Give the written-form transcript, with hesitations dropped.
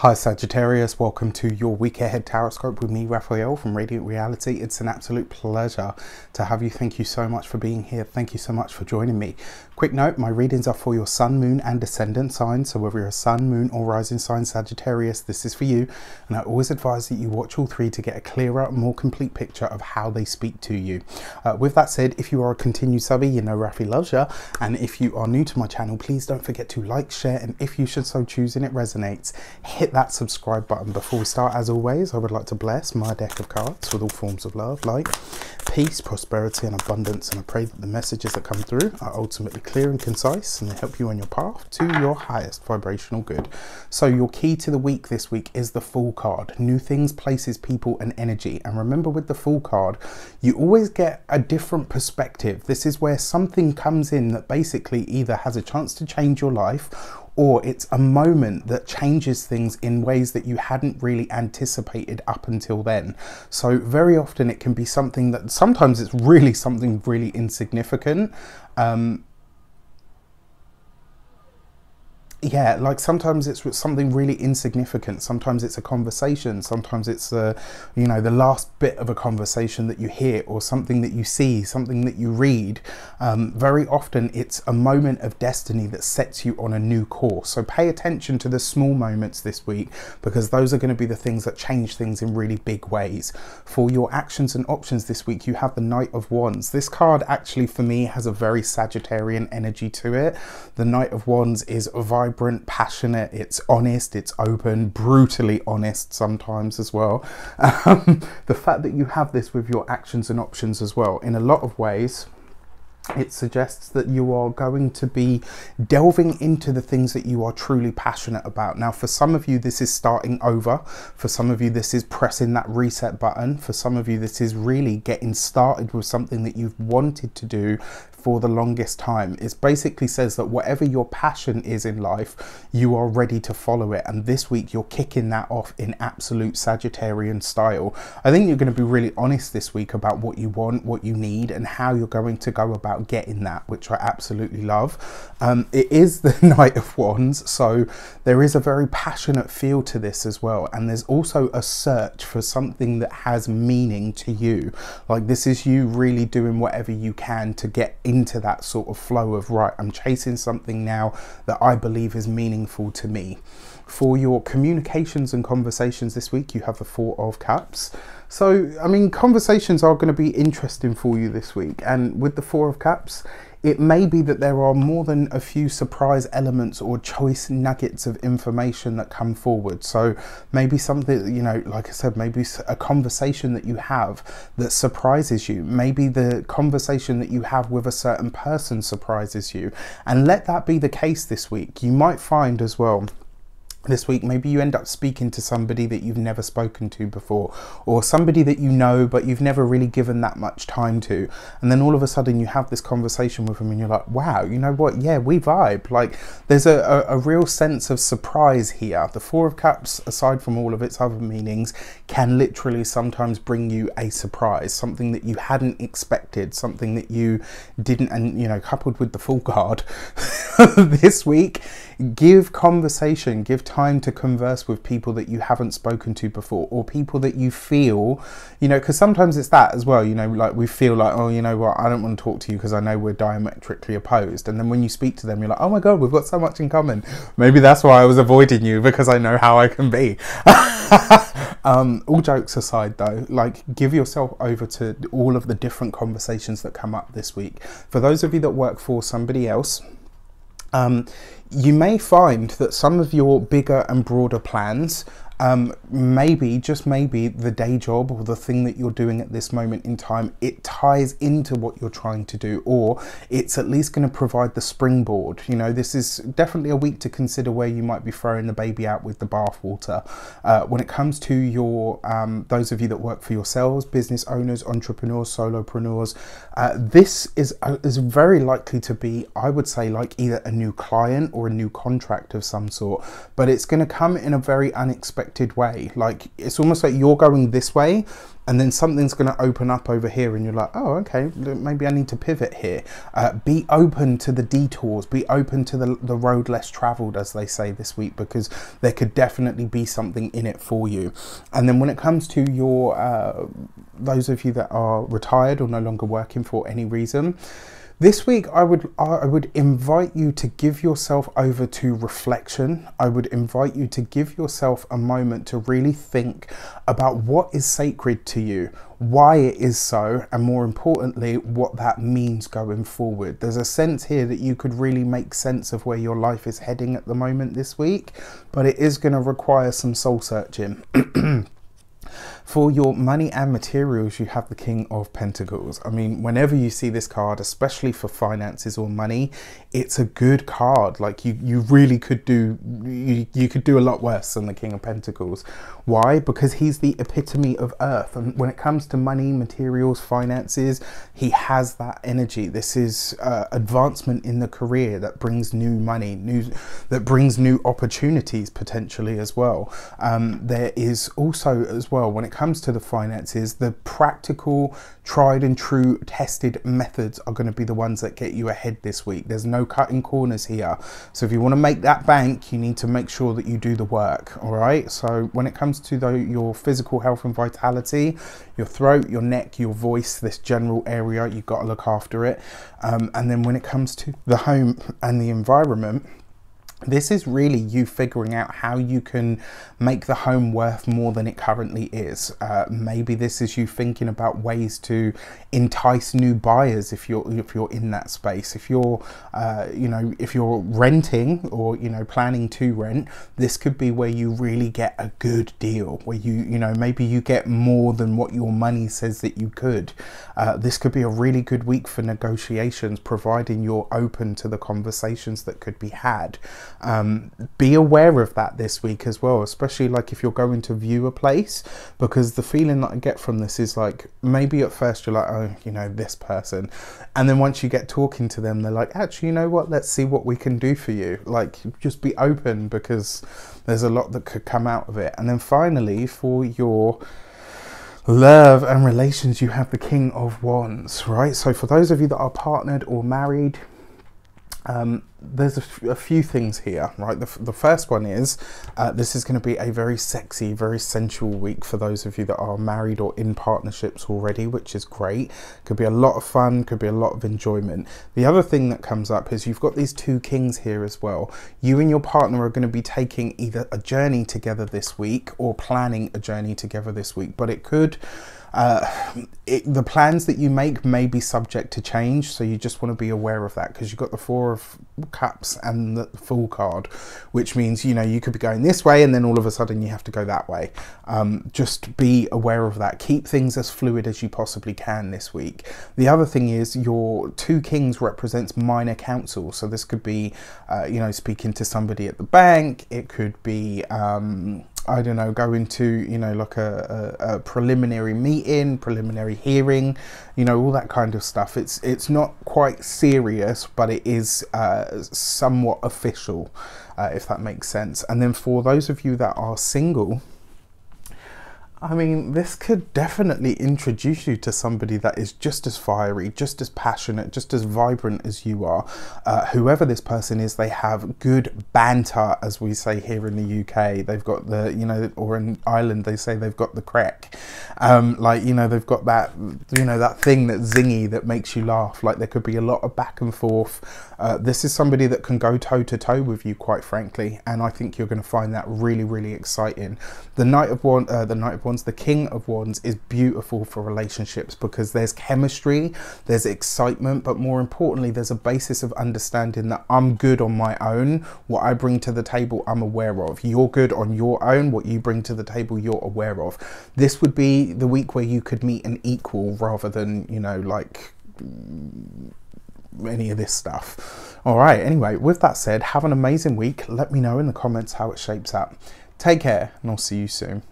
Hi Sagittarius, welcome to your week ahead tarot with me, Raphael from Radiant Reality. It's an absolute pleasure to have you. Thank you so much for being here. Thank you so much for joining me. Quick note, my readings are for your sun, moon and ascendant signs. So whether you're a sun, moon or rising sign Sagittarius, this is for you. And I always advise that you watch all three to get a clearer, more complete picture of how they speak to you. With that said, if you are a continued subby, you know Rafi loves you. And if you are new to my channel, please don't forget to like, share, and if you should so choose and it resonates, hit that subscribe button. Before we start, as always, I would like to bless my deck of cards with all forms of love, light, peace, prosperity and abundance, and I pray that the messages that come through are ultimately clear and concise and they help you on your path to your highest vibrational good. So your key to the week this week is the Fool card. New things, places, people and energy. And remember, with the Fool card, you always get a different perspective. This is where something comes in that basically either has a chance to change your life, or it's a moment that changes things in ways that you hadn't really anticipated up until then. So very often it can be something that sometimes it's really something really insignificant. Yeah, like sometimes it's something really insignificant. Sometimes it's a conversation. Sometimes it's you know, the last bit of a conversation that you hear, or something that you see, something that you read. Very often it's a moment of destiny that sets you on a new course. So pay attention to the small moments this week, because those are going to be the things that change things in really big ways. For your actions and options this week, you have the Knight of Wands. This card actually for me has a very Sagittarian energy to it. The Knight of Wands is vibrant, passionate, it's honest, it's open, brutally honest sometimes as well. The fact that you have this with your actions and options as well, in a lot of ways, it suggests that you are going to be delving into the things that you are truly passionate about. Now, for some of you, this is starting over. For some of you, this is pressing that reset button. For some of you, this is really getting started with something that you've wanted to do for the longest time. It basically says that whatever your passion is in life, you are ready to follow it. And this week, you're kicking that off in absolute Sagittarian style. I think you're going to be really honest this week about what you want, what you need, and how you're going to go about getting that, which I absolutely love. It is the Knight of Wands, so there is a very passionate feel to this as well. And there's also a search for something that has meaning to you. Like, this is you really doing whatever you can to get into that sort of flow of, right, I'm chasing something now that I believe is meaningful to me. For your communications and conversations this week, you have the Four of Cups. So, I mean, conversations are going to be interesting for you this week. And with the Four of Cups, it may be that there are more than a few surprise elements or choice nuggets of information that come forward. So maybe something, you know, like I said, maybe a conversation that you have that surprises you. Maybe the conversation that you have with a certain person surprises you. And let that be the case this week. You might find as well, this week, maybe you end up speaking to somebody that you've never spoken to before, or somebody that you know but you've never really given that much time to, and then all of a sudden you have this conversation with them and you're like, wow, you know what, yeah, we vibe. Like, there's a real sense of surprise here. The Four of Cups, aside from all of its other meanings, can literally sometimes bring you a surprise, something that you hadn't expected, something that you didn't, and you know, coupled with the Fool card this week, give conversation, give time to converse with people that you haven't spoken to before, or people that you feel, you know, because sometimes it's that as well, you know, like we feel like, oh, you know what, I don't want to talk to you because I know we're diametrically opposed. And then when you speak to them, you're like, oh my God, we've got so much in common. Maybe that's why I was avoiding you, because I know how I can be. All jokes aside though, like, give yourself over to all of the different conversations that come up this week. For those of you that work for somebody else, you may find that some of your bigger and broader plans, maybe, just maybe, the day job or the thing that you're doing at this moment in time, it ties into what you're trying to do, or it's at least going to provide the springboard. You know, this is definitely a week to consider where you might be throwing the baby out with the bathwater. When it comes to your, those of you that work for yourselves, business owners, entrepreneurs, solopreneurs, this is very likely to be, I would say, like either a new client or a new contract of some sort, but it's going to come in a very unexpected unexpected way. Like, it's almost like you're going this way and then something's going to open up over here and you're like, oh, okay, maybe I need to pivot here. Be open to the detours, be open to the road less traveled, as they say this week, because there could definitely be something in it for you. And then when it comes to your those of you that are retired or no longer working for any reason, this week, I would invite you to give yourself over to reflection. I would invite you to give yourself a moment to really think about what is sacred to you, why it is so, and more importantly, what that means going forward. There's a sense here that you could really make sense of where your life is heading at the moment this week, but it is going to require some soul searching. For your money and materials, you have the King of Pentacles. I mean, whenever you see this card, especially for finances or money, it's a good card. Like, you really could do, you could do a lot worse than the King of Pentacles. Why? Because he's the epitome of earth. And when it comes to money, materials, finances, he has that energy. This is advancement in the career that brings new money, that brings new opportunities potentially as well. There is also as well, when it comes to the finances, the practical, tried and true, tested methods are going to be the ones that get you ahead this week. There's no cutting corners here. So if you want to make that bank, you need to make sure that you do the work. All right. So when it comes to your physical health and vitality, your throat, your neck, your voice, this general area, you've got to look after it. And then when it comes to the home and the environment, this is really you figuring out how you can make the home worth more than it currently is. Maybe this is you thinking about ways to entice new buyers if you're in that space. If you're if you're renting or planning to rent, this could be where you really get a good deal, where maybe you get more than what your money says that you could. This could be a really good week for negotiations, providing you're open to the conversations that could be had. Be aware of that this week as well, especially like if you're going to view a place, because the feeling that I get from this is like, maybe at first you're like, oh, this person, and then once you get talking to them, they're like, actually, you know what, let's see what we can do for you. Like, just be open, because there's a lot that could come out of it. And then finally, for your love and relations, you have the King of Wands, right? So for those of you that are partnered or married, there's a few things here, right? The first one is this is going to be a very sexy, very sensual week for those of you that are married or in partnerships already, which is great. Could be a lot of fun, could be a lot of enjoyment. The other thing that comes up is you've got these two kings here as well. You and your partner are going to be taking either a journey together this week or planning a journey together this week, but it could the plans that you make may be subject to change, so you just want to be aware of that, because you've got the Four of Cups and the Fool card, which means you could be going this way and then all of a sudden you have to go that way. Just be aware of that. Keep things as fluid as you possibly can this week. The other thing is your two kings represents minor counsel, so this could be speaking to somebody at the bank. It could be I don't know, going to, like a preliminary meeting, preliminary hearing, all that kind of stuff. It's not quite serious, but it is somewhat official, if that makes sense. And then for those of you that are single, I mean, this could definitely introduce you to somebody that is just as fiery, just as passionate, just as vibrant as you are. Whoever this person is, they have good banter, as we say here in the UK. They've got the, or in Ireland, they say they've got the crack. They've got that, that thing that's zingy that makes you laugh. Like, there could be a lot of back and forth. This is somebody that can go toe to toe with you, quite frankly. And I think you're going to find that really, really exciting. The King of Wands is beautiful for relationships, because there's chemistry, there's excitement, but more importantly, there's a basis of understanding that I'm good on my own. What I bring to the table, I'm aware of. You're good on your own. What you bring to the table, you're aware of. This would be the week where you could meet an equal rather than, like any of this stuff. All right. Anyway, with that said, have an amazing week. Let me know in the comments how it shapes up. Take care, and I'll see you soon.